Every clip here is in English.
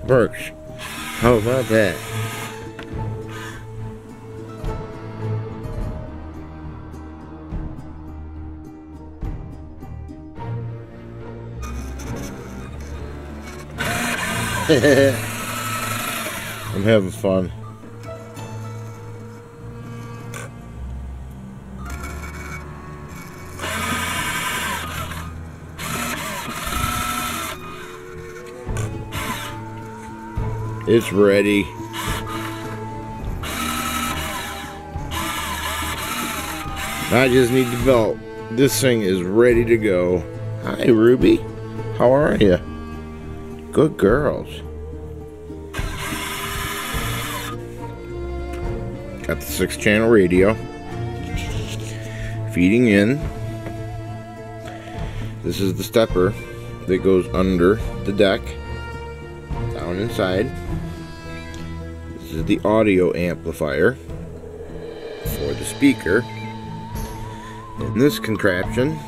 Works. How about that? I'm having fun. It's ready. I just need the belt. This thing is ready to go. Hi, Ruby. How are you? Good girls. Got the 6-channel radio. Feeding in. This is the stepper that goes under the deck. Down inside. This is the audio amplifier for the speaker. And this contraption,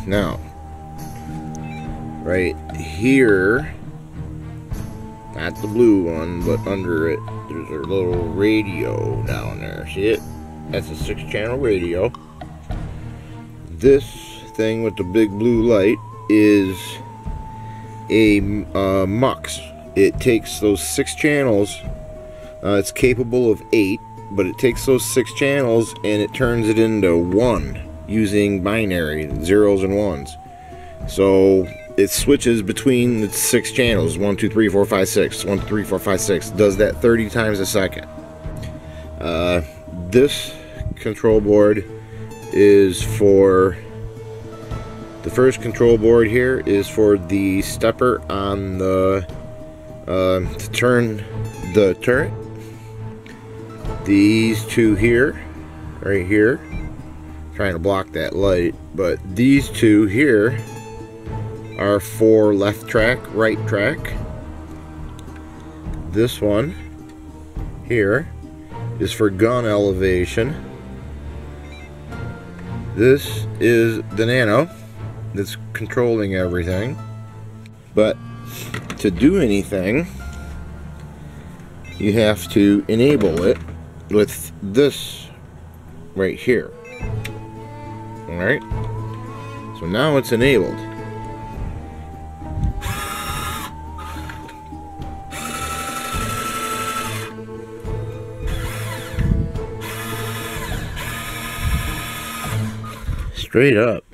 now, right here, not the blue one, but under it, there's a little radio down there. See it? That's a 6-channel radio. This thing with the big blue light is a MUX. It takes those 6 channels. It's capable of 8, but it takes those 6 channels and it turns it into 1 using binary, 0s and 1s. So it switches between the 6 channels, 1, 2, 3, 4, 5, 6, 1, 2, 3, 4, 5, 6. Does that 30 times a second. This control board is for, the first control board here is for the stepper on the, to turn the turret. These two here, right here, trying to block that light, but these two here are for left track, right track. This one here is for gun elevation. This is the nano that's controlling everything. But to do anything, you have to enable it with this right here. Alright? So now it's enabled. Straight up.